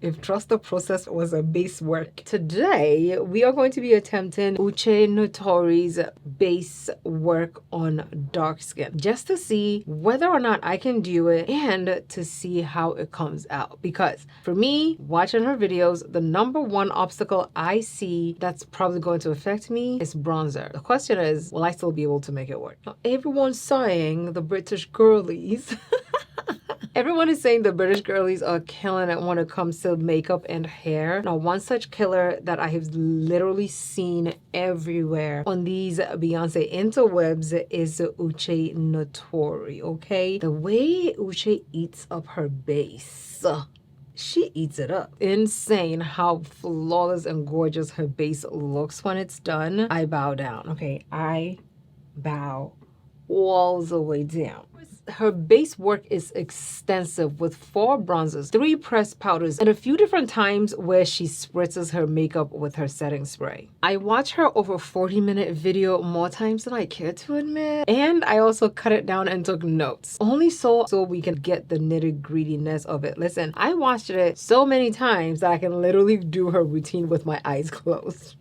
If trust the process was a base work. Today, we are going to be attempting Uche Natori's base work on dark skin, just to see whether or not I can do it and to see how it comes out. Because for me, watching her videos, the number one obstacle I see that's probably going to affect me is bronzer. The question is, will I still be able to make it work? Now, everyone's saying the British girlies everyone is saying the British girlies are killing it when it comes to makeup and hair. Now, one such killer that I have literally seen everywhere on these Beyonce interwebs is Uche Natori, okay? The way Uche eats up her base. She eats it up. Insane how flawless and gorgeous her base looks when it's done. I bow down, okay? I bow all the way down. Her base work is extensive with 4 bronzers, 3 pressed powders, and a few different times where she spritzes her makeup with her setting spray. I watched her over 40-minute video more times than I care to admit, and I also cut it down and took notes, only so we can get the nitty-grittiness of it. Listen, I watched it so many times that I can literally do her routine with my eyes closed.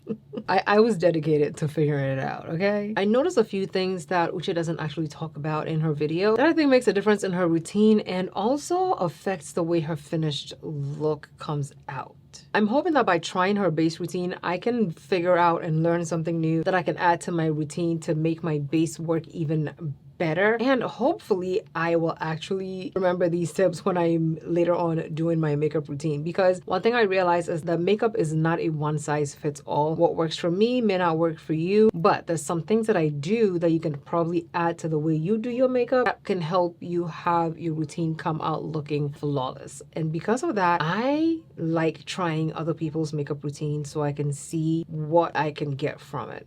I was dedicated to figuring it out, okay? I noticed a few things that Uche doesn't actually talk about in her video that I think makes a difference in her routine and also affects the way her finished look comes out. I'm hoping that by trying her base routine, I can figure out and learn something new that I can add to my routine to make my base work even better, and hopefully I will actually remember these tips when I'm later on doing my makeup routine. Because one thing I realized is that makeup is not a one size fits all. What works for me may not work for you, but there's some things that I do that you can probably add to the way you do your makeup that can help you have your routine come out looking flawless. And because of that, I like trying other people's makeup routines so I can see what I can get from it.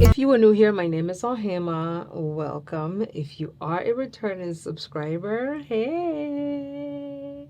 If you are new here, my name is Ohemaa. Welcome. If you are a returning subscriber, hey.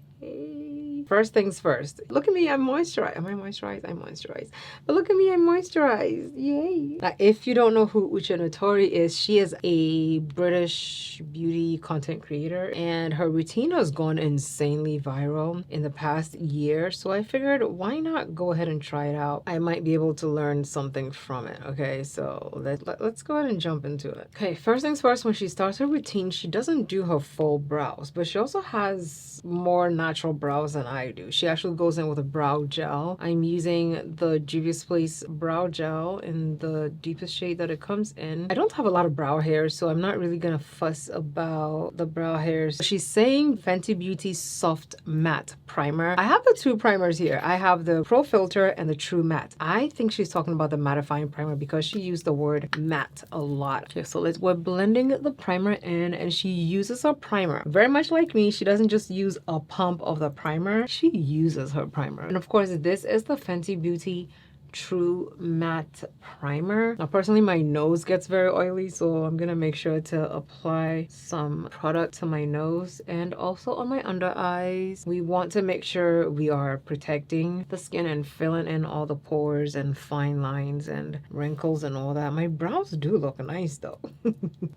First things first. Look at me, I'm moisturized. Am I moisturized? I'm moisturized. But look at me, I'm moisturized. Yay. Now, if you don't know who Uche Natori is, she is a British beauty content creator, and her routine has gone insanely viral in the past year. So I figured, why not go ahead and try it out? I might be able to learn something from it. Okay, so let's go ahead and jump into it. Okay, first things first, when she starts her routine, she doesn't do her full brows, but she also has more natural brows than I do. She actually goes in with a brow gel. I'm using the Juvia's Place brow gel in the deepest shade that it comes in. I don't have a lot of brow hairs, so I'm not really gonna fuss about the brow hairs. She's saying Fenty Beauty Soft Matte Primer. I have the 2 primers here. I have the Pro Filter and the True Matte. I think she's talking about the mattifying primer because she used the word matte a lot. Okay, so we're blending the primer in, and she uses her primer. Very much like me, she doesn't just use a pump of the primer, she uses her primer. And of course, this is the Fenty Beauty True Matte Primer. Now, personally, my nose gets very oily, so I'm gonna make sure to apply some product to my nose and also on my under eyes. We want to make sure we are protecting the skin and filling in all the pores and fine lines and wrinkles and all that. My brows do look nice though.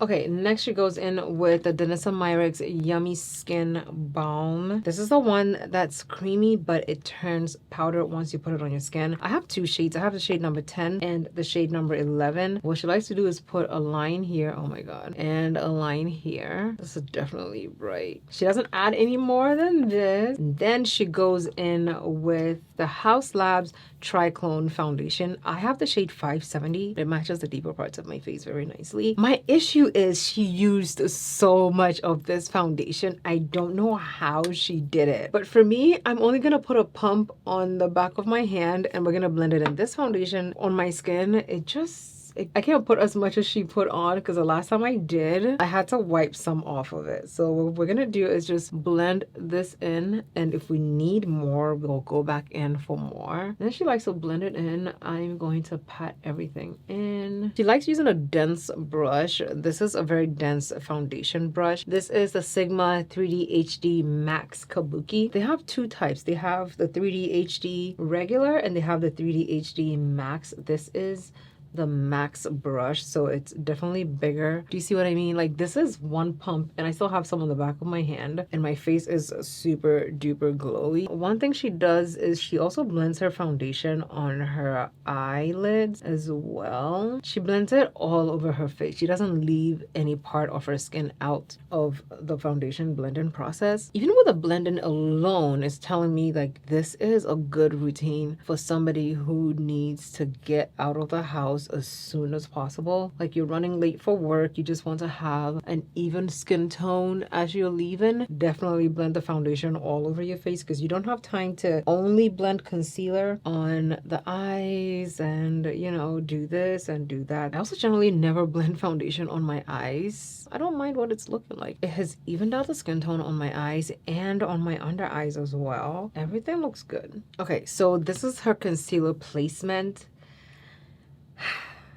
Okay, next she goes in with the Danessa Myricks Yummy Skin Balm. This is the one that's creamy, but it turns powder once you put it on your skin. I have 2 shades. I have the shade number 10 and the shade number 11. What she likes to do is put a line here, oh my god, and a line here. This is definitely bright. She doesn't add any more than this. Then she goes in with the House Labs Triclone Foundation. I have the shade 570. It matches the deeper parts of my face very nicely. My issue is she used so much of this foundation. I don't know how she did it. But for me, I'm only gonna put a pump on the back of my hand and we're gonna blend it in. This foundation on my skin, it just I can't put as much as she put on because the last time I did, I had to wipe some off of it. So what we're gonna do is just blend this in, and if we need more, we'll go back in for more. And then she likes to blend it in. I'm going to pat everything in. She likes using a dense brush. This is a very dense foundation brush. This is the Sigma 3D HD Max Kabuki. They have 2 types. They have the 3D HD regular and they have the 3D HD Max. This is the Max brush, so it's definitely bigger. Do you see what I mean? Like, this is one pump and I still have some on the back of my hand and my face is super duper glowy. One thing she does is she also blends her foundation on her eyelids as well. She blends it all over her face. She doesn't leave any part of her skin out of the foundation blending process. Even with the blending alone, it's telling me like this is a good routine for somebody who needs to get out of the house as soon as possible. Like, you're running late for work, you just want to have an even skin tone as you're leaving. Definitely blend the foundation all over your face, because you don't have time to only blend concealer on the eyes and, you know, do this and do that. I also generally never blend foundation on my eyes. I don't mind what it's looking like. It has evened out the skin tone on my eyes and on my under eyes as well. Everything looks good. Okay, so this is her concealer placement.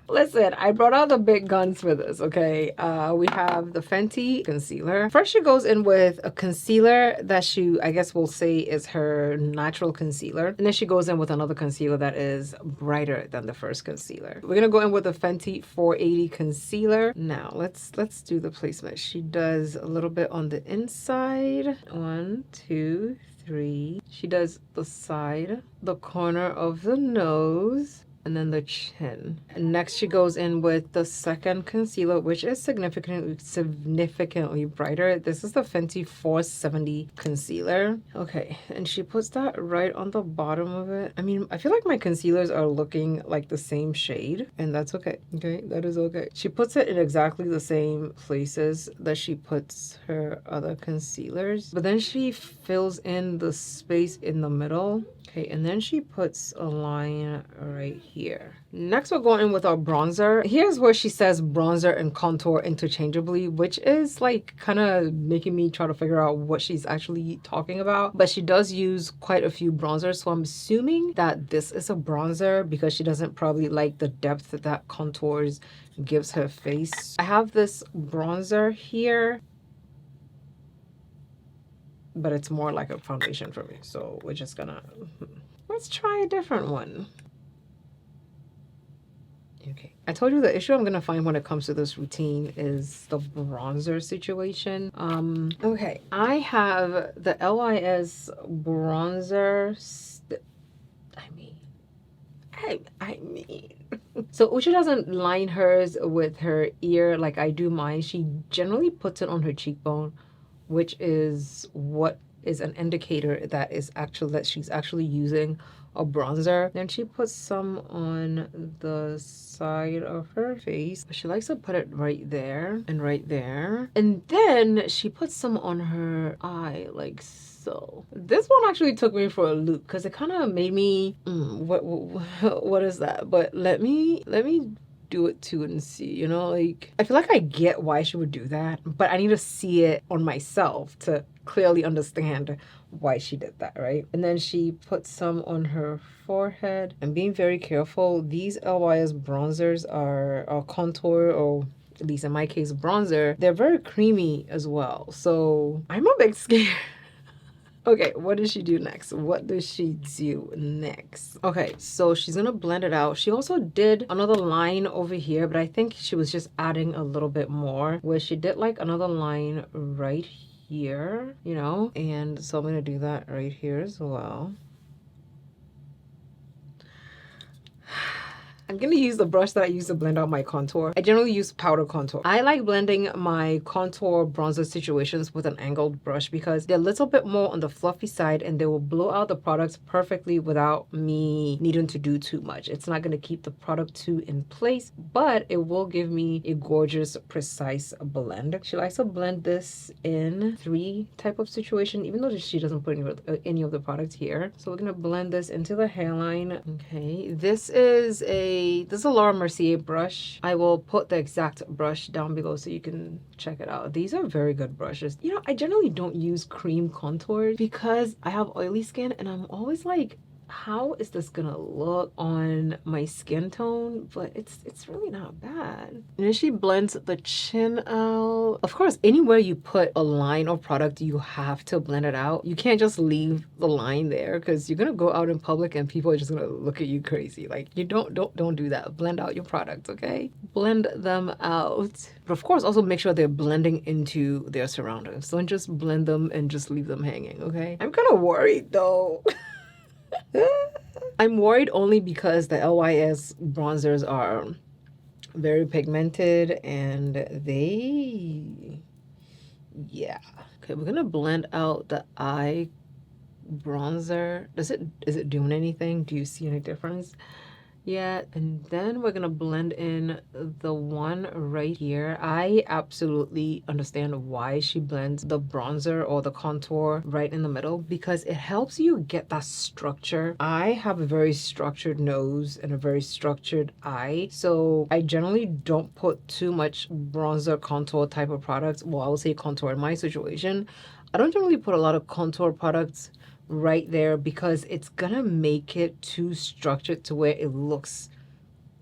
Listen, I brought out the big guns for this, okay? We have the Fenty concealer. First, she goes in with a concealer that she, I guess we'll say, is her natural concealer. And then she goes in with another concealer that is brighter than the first concealer. We're gonna go in with the Fenty 480 concealer. Now, let's do the placement. She does a little bit on the inside. 1, 2, 3. She does the side, the corner of the nose, and then the chin. And next she goes in with the second concealer, which is significantly brighter. This is the Fenty 470 concealer. Okay, and she puts that right on the bottom of it. I mean, I feel like my concealers are looking like the same shade, and that's okay. Okay, that is okay. She puts it in exactly the same places that she puts her other concealers, but then she fills in the space in the middle. Okay, and then she puts a line right here. Next, we're going in with our bronzer. Here's where she says bronzer and contour interchangeably, which is like kind of making me try to figure out what she's actually talking about. But she does use quite a few bronzers, so I'm assuming that this is a bronzer because she doesn't probably like the depth that contours gives her face. I have this bronzer here, but it's more like a foundation for me. So we're just gonna, let's try a different one. Okay, I told you the issue I'm gonna find when it comes to this routine is the bronzer situation. Okay, I have the LIS bronzer. I mean, so Uche doesn't line hers with her ear like I do mine. She generally puts it on her cheekbone, which is what is an indicator that she's actually using a bronzer. Then she puts some on the side of her face. She likes to put it right there and right there. And then she puts some on her eye like so. This one actually took me for a loop because it kind of made me, what is that? But let me do it too and see, you know, like I feel like I get why she would do that, but I need to see it on myself to clearly understand why she did that, right? And then she put some on her forehead. And being very careful, these LYS bronzers are contour, or at least in my case bronzer, they're very creamy as well, so I'm a bit scared. Okay, what does she do next? What does she do next? Okay, so she's gonna blend it out. She also did another line over here, but I think she was just adding a little bit more, where she did like another line right here, you know? And so I'm gonna do that right here as well. I'm gonna use the brush that I use to blend out my contour. I generally use powder contour. I like blending my contour bronzer situations with an angled brush because they're a little bit more on the fluffy side and they will blow out the products perfectly without me needing to do too much. It's not gonna keep the product too in place, but it will give me a gorgeous, precise blend. She likes to blend this in 3 type of situation, even though she doesn't put any of the products here. So we're gonna blend this into the hairline. Okay, this is a Laura Mercier brush. I will put the exact brush down below so you can check it out. These are very good brushes. You know, I generally don't use cream contours because I have oily skin and I'm always like, how is this gonna look on my skin tone, but it's really not bad. And then she blends the chin out. Of course, anywhere you put a line of product, you have to blend it out. You can't just leave the line there because you're gonna go out in public and people are just gonna look at you crazy. Like, you don't do that. Blend out your products, okay? Blend them out. But of course, also make sure they're blending into their surroundings. Don't just blend them and just leave them hanging, okay? I'm kind of worried though. I'm worried only because the LYS bronzers are very pigmented and yeah. Okay, we're gonna blend out the eye bronzer. Is it doing anything? Do you see any difference? Yeah, and then we're gonna blend in the one right here. I absolutely understand why she blends the bronzer or the contour right in the middle, because it helps you get that structure. I have a very structured nose and a very structured eye, so I generally don't put too much bronzer contour type of products. Well, I will say contour in my situation. I don't generally put a lot of contour products right there because it's gonna make it too structured to where it looks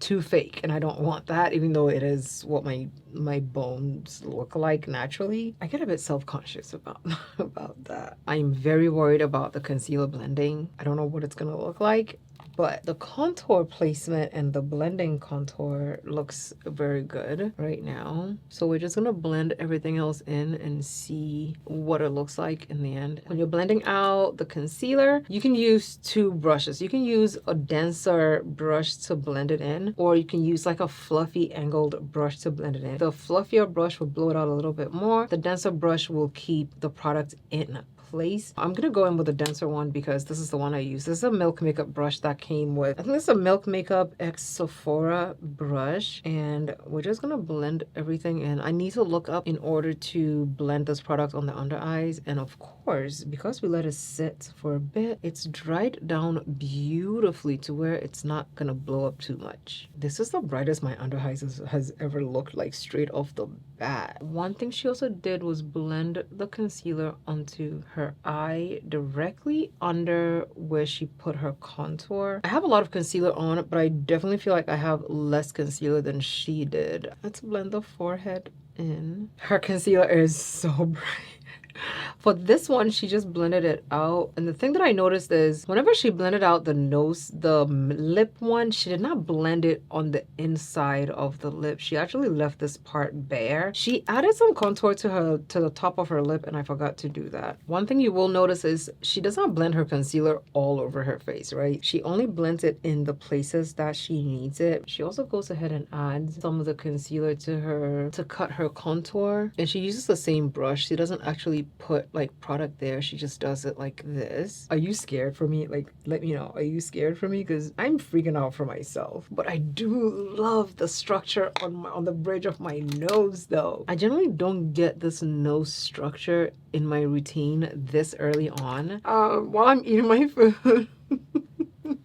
too fake, and I don't want that, even though it is what my bones look like naturally. I get a bit self-conscious about about that. I'm very worried about the concealer blending. I don't know what it's gonna look like, but the contour placement and the blending contour looks very good right now. So we're just gonna blend everything else in and see what it looks like in the end. When you're blending out the concealer, you can use two brushes. You can use a denser brush to blend it in, or you can use like a fluffy angled brush to blend it in. The fluffier brush will blow it out a little bit more. The denser brush will keep the product in place. I'm gonna go in with a denser one because this is the one I use. This is a Milk Makeup brush that came with, I think this is a Milk Makeup X Sephora brush, and we're just gonna blend everything in. I need to look up in order to blend this product on the under eyes, and of course, because we let it sit for a bit, it's dried down beautifully to where it's not gonna blow up too much. This is the brightest my under eyes has ever looked like straight off the bat. One thing she also did was blend the concealer onto her eye directly under where she put her contour. I have a lot of concealer on, but I definitely feel like I have less concealer than she did. Let's blend the forehead in. Her concealer is so bright. For this one, she just blended it out. And the thing that I noticed is whenever she blended out the nose, the lip one, she did not blend it on the inside of the lip. She actually left this part bare. She added some contour to the top of her lip, and I forgot to do that. One thing you will notice is she does not blend her concealer all over her face, right? She only blends it in the places that she needs it. She also goes ahead and adds some of the concealer to her to cut her contour. And she uses the same brush. She doesn't actually put like product there. She just does it like this. Are you scared for me? Like, let me know. Are you scared for me? Because I'm freaking out for myself. But I do love the structure on the bridge of my nose though. I generally don't get this nose structure in my routine this early on. While I'm eating my food.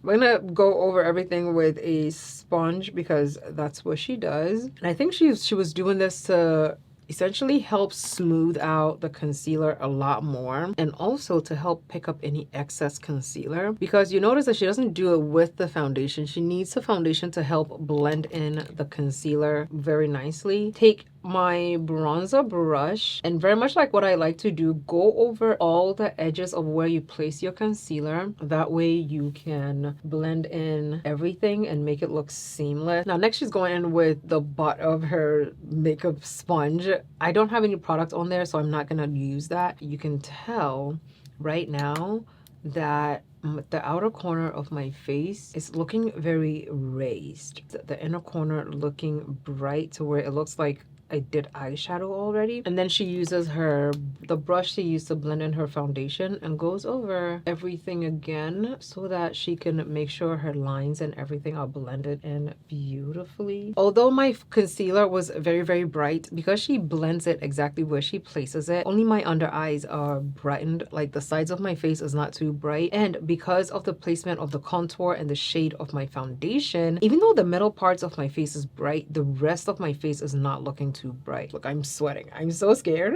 We're gonna go over everything with a sponge because that's what she does. And I think she was doing this to essentially help smooth out the concealer a lot more, and also to help pick up any excess concealer, because you notice that she doesn't do it with the foundation. She needs the foundation to help blend in the concealer very nicely. Take my bronzer brush, and very much like what I like to do, go over all the edges of where you place your concealer. That way you can blend in everything and make it look seamless. Now next she's going in with the butt of her makeup sponge. I don't have any product on there, so I'm not gonna use that. You can tell right now that the outer corner of my face is looking very raised. The inner corner looking bright to where it looks like I did eyeshadow already. And then she uses the brush she used to blend in her foundation and goes over everything again so that she can make sure her lines and everything are blended in beautifully. Although my concealer was very, very bright, because she blends it exactly where she places it, only my under eyes are brightened. Like the sides of my face is not too bright. And because of the placement of the contour and the shade of my foundation, even though the middle parts of my face is bright, the rest of my face is not looking too bright. Look, I'm sweating. I'm so scared.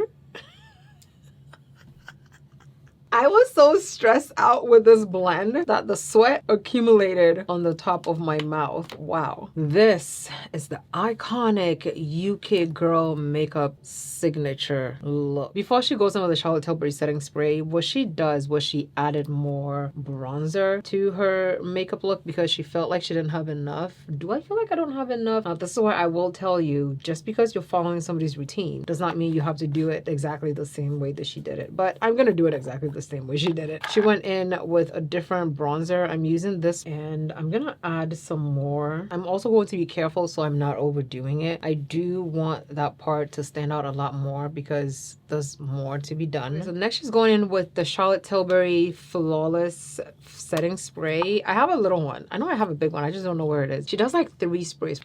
I was so stressed out with this blend that the sweat accumulated on the top of my mouth. Wow. This is the iconic UK girl makeup signature look. Before she goes in with the Charlotte Tilbury setting spray, what she does was she added more bronzer to her makeup look because she felt like she didn't have enough. Do I feel like I don't have enough? Now, this is why I will tell you, just because you're following somebody's routine does not mean you have to do it exactly the same way that she did it. But I'm gonna do it exactly the same way she did it. She went in with a different bronzer. I'm using this and I'm gonna add some more. I'm also going to be careful so I'm not overdoing it. I do want that part to stand out a lot more because there's more to be done. So next she's going in with the Charlotte Tilbury Flawless Setting Spray. I have a little one. I know I have a big one. I just don't know where it is. She does like 3 sprays.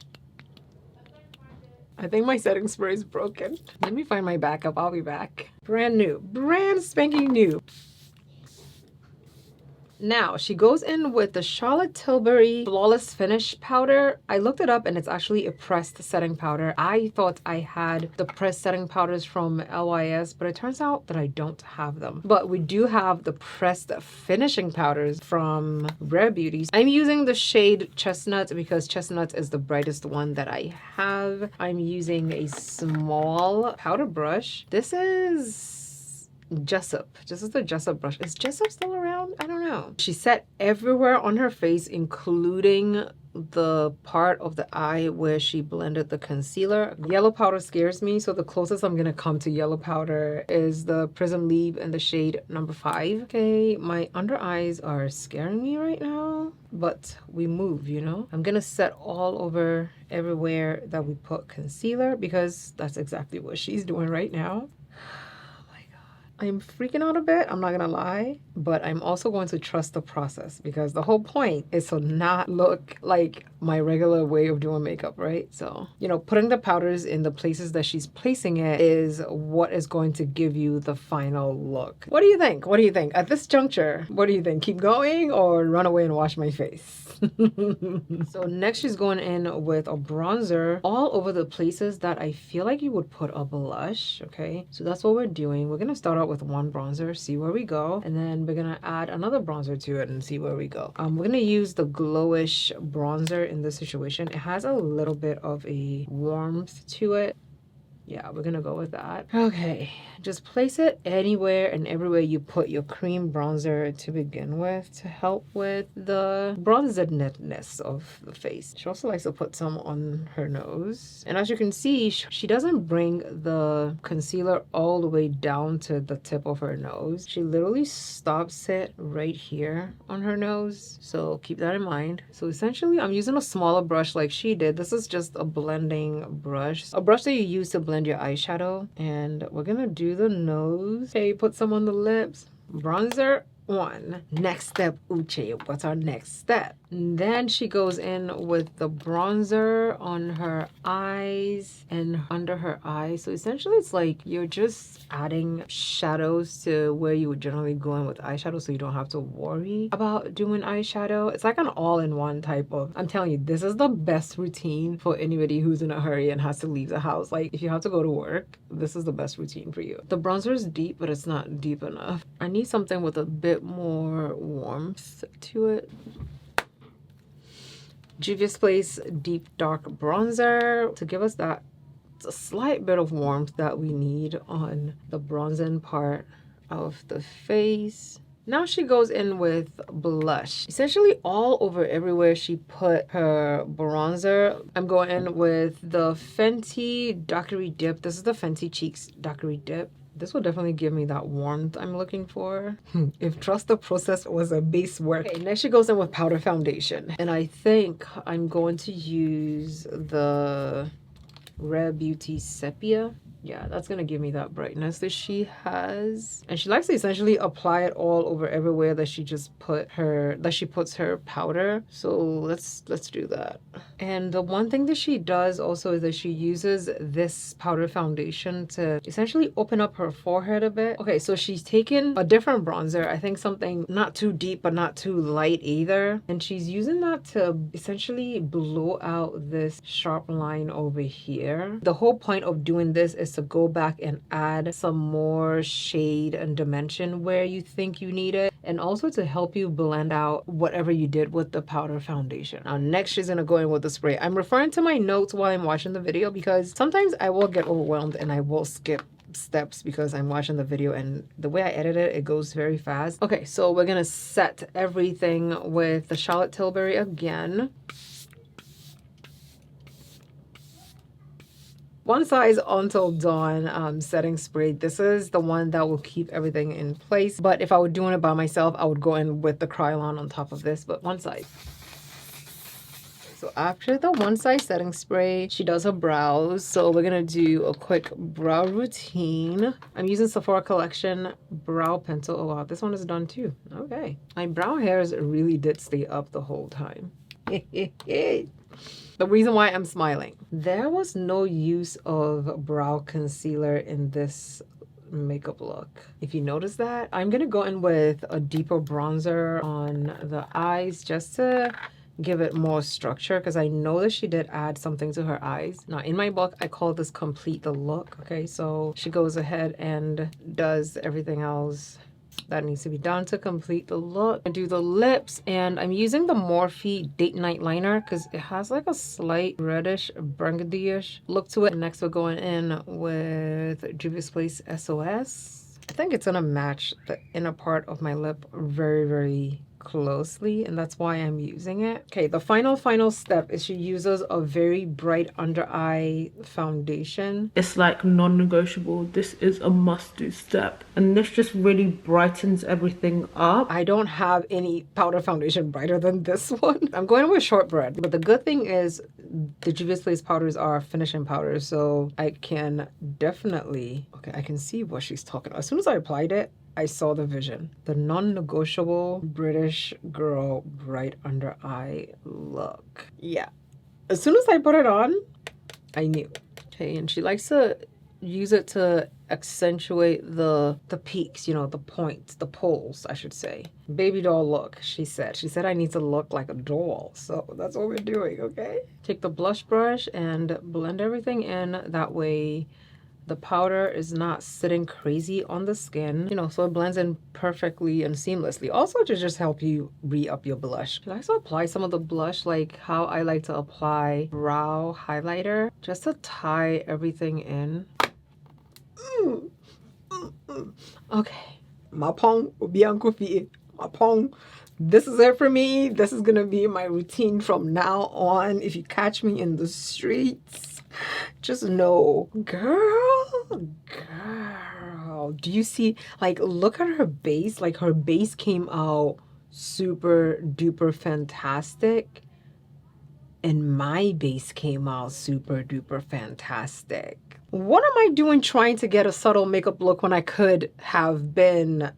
I think my setting spray is broken. Let me find my backup. I'll be back. Brand new. Brand spanking new. Now, she goes in with the Charlotte Tilbury Flawless Finish Powder. I looked it up and it's actually a pressed setting powder. I thought I had the pressed setting powders from LYS, but it turns out that I don't have them. But we do have the pressed finishing powders from Rare Beauties. I'm using the shade Chestnut because Chestnut is the brightest one that I have. I'm using a small powder brush. This is Jessup. This is the Jessup brush. Is Jessup still around? I don't know. She set everywhere on her face, including the part of the eye where she blended the concealer. Yellow powder scares me, so the closest I'm gonna come to yellow powder is the Prism Leave in the shade number 5. Okay, my under eyes are scaring me right now, but we move, you know? I'm gonna set all over everywhere that we put concealer because that's exactly what she's doing right now. I'm freaking out a bit, I'm not gonna lie, but I'm also going to trust the process because the whole point is to not look like my regular way of doing makeup, right? So, you know, putting the powders in the places that she's placing it is what is going to give you the final look. What do you think? What do you think? At this juncture, what do you think? Keep going or run away and wash my face? So next she's going in with a bronzer all over the places that I feel like you would put a blush, okay? So that's what we're doing. We're gonna start out with one bronzer, see where we go, and then we're gonna add another bronzer to it and see where we go. We're gonna use the Glowish bronzer in this situation. It has a little bit of a warmth to it. Yeah, we're gonna go with that. Okay, just place it anywhere and everywhere you put your cream bronzer to begin with to help with the bronzedness of the face. She also likes to put some on her nose. And as you can see, she doesn't bring the concealer all the way down to the tip of her nose. She literally stops it right here on her nose. So keep that in mind. So essentially, I'm using a smaller brush like she did. This is just a blending brush. A brush that you use to blend your eyeshadow, and we're gonna do the nose. Okay, put some on the lips. Bronzer on. Next step, Uche. What's our next step? And then she goes in with the bronzer on her eyes and under her eyes. So essentially it's like you're just adding shadows to where you would generally go in with eyeshadow, so you don't have to worry about doing eyeshadow. It's like an all-in-one type of, I'm telling you, this is the best routine for anybody who's in a hurry and has to leave the house. Like if you have to go to work, this is the best routine for you. The bronzer is deep, but it's not deep enough. I need something with a bit more warmth to it. Juvia's Place Deep Dark Bronzer to give us that a slight bit of warmth that we need on the bronzing part of the face. Now she goes in with blush. Essentially all over everywhere she put her bronzer. I'm going in with the Fenty Daiquiri Dip. This is the Fenty Cheeks Daiquiri Dip. This will definitely give me that warmth I'm looking for. If trust the process was a base work. Okay, next she goes in with powder foundation. And I think I'm going to use the Rare Beauty Sepia. Yeah, that's gonna give me that brightness that she has. And she likes to essentially apply it all over everywhere that she just puts her powder. So let's do that. And the one thing that she does also is that she uses this powder foundation to essentially open up her forehead a bit. Okay, so she's taken a different bronzer. I think something not too deep but not too light either. And she's using that to essentially blow out this sharp line over here. The whole point of doing this is is to go back and add some more shade and dimension where you think you need it, and also to help you blend out whatever you did with the powder foundation. Now next she's gonna go in with the spray. I'm referring to my notes while I'm watching the video because sometimes I will get overwhelmed and I will skip steps because I'm watching the video, and the way I edit it, it goes very fast. Okay, so we're gonna set everything with the Charlotte Tilbury again. One Size Until Dawn setting spray. This is the one that will keep everything in place, but if I were doing it by myself, I would go in with the Krylon on top of this, but One Size. So after the One Size setting spray, she does her brows. So we're gonna do a quick brow routine. I'm using Sephora Collection brow pencil. Oh wow, this one is done too. Okay. My brow hairs really did stay up the whole time. The reason why I'm smiling. There was no use of brow concealer in this makeup look. If you notice that, I'm gonna go in with a deeper bronzer on the eyes just to give it more structure, because I know that she did add something to her eyes. Now in my book, I call this complete the look. Okay, so she goes ahead and does everything else that needs to be done to complete the look. I do the lips, and I'm using the Morphe Date Night Liner because it has like a slight reddish burgundy-ish look to it. Next we're going in with Juvia's Place SOS. I think it's gonna match the inner part of my lip very, very closely, and that's why I'm using it. Okay, the final step is she uses a very bright under eye foundation. It's like non-negotiable. This is a must-do step, and this just really brightens everything up. I don't have any powder foundation brighter than this one. I'm going with shortbread, but the good thing is the Juvia's Place powders are finishing powders, so I can definitely, okay, I can see what she's talking about. As soon as I applied it, I saw the vision. The non-negotiable British girl bright under eye look. Yeah. As soon as I put it on, I knew. Okay, and she likes to use it to accentuate the peaks, you know, the points, the poles, I should say. Baby doll look, she said. She said I need to look like a doll. So that's what we're doing, okay? Take the blush brush and blend everything in. That way the powder is not sitting crazy on the skin, you know, so it blends in perfectly and seamlessly. Also to just help you re-up your blush. I like to apply some of the blush like how I like to apply brow highlighter, just to tie everything in. Okay, my pong will be Uncle Fee. My pong. This is it for me. This is gonna be my routine from now on. If you catch me in the streets, just know, girl, do you see, like, look at her base. Like, her base came out super duper fantastic, and my base came out super duper fantastic. What am I doing trying to get a subtle makeup look when I could have been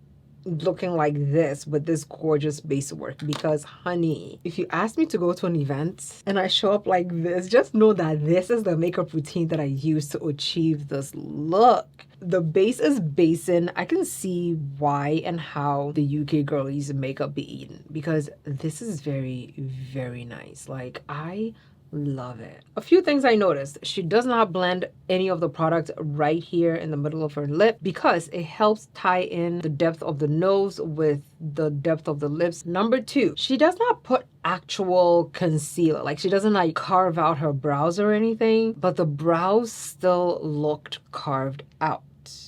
looking like this with this gorgeous base work? Because honey, if you ask me to go to an event and I show up like this, just know that this is the makeup routine that I use to achieve this look. The base is basing. I can see why and how the UK girlies makeup be eaten, because this is very, very nice. Like, I love it. A few things I noticed. She does not blend any of the product right here in the middle of her lip because it helps tie in the depth of the nose with the depth of the lips. Number two, she does not put actual concealer. Like, she doesn't like carve out her brows or anything, but the brows still looked carved out.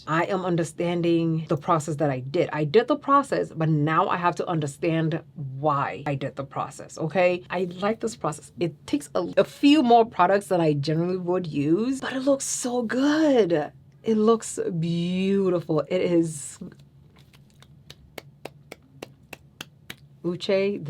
I am understanding the process that I did. I did the process, but now I have to understand why I did the process, okay? I like this process. It takes a few more products than I generally would use, but it looks so good. It looks beautiful. It is... Uche,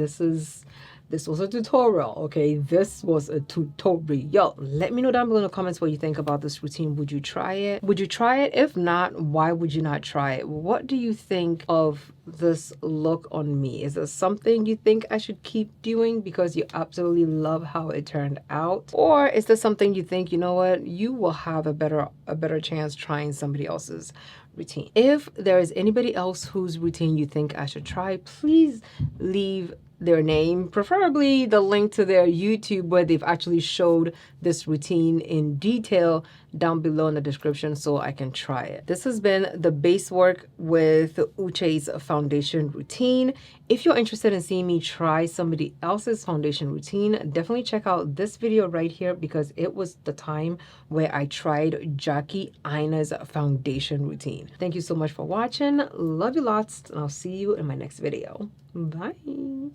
this was a tutorial, okay? This was a tutorial. Let me know down below in the comments what you think about this routine. Would you try it? Would you try it? If not, why would you not try it? What do you think of this look on me? Is this something you think I should keep doing because you absolutely love how it turned out? Or is this something you think, you know what, you will have a better chance trying somebody else's routine? If there is anybody else whose routine you think I should try, please leave their name, preferably the link to their YouTube where they've actually showed this routine in detail down below in the description so I can try it. This has been the base work with Uche's foundation routine. If you're interested in seeing me try somebody else's foundation routine, definitely check out this video right here because it was the time where I tried Jackie Aina's foundation routine. Thank you so much for watching. Love you lots, and I'll see you in my next video. Bye.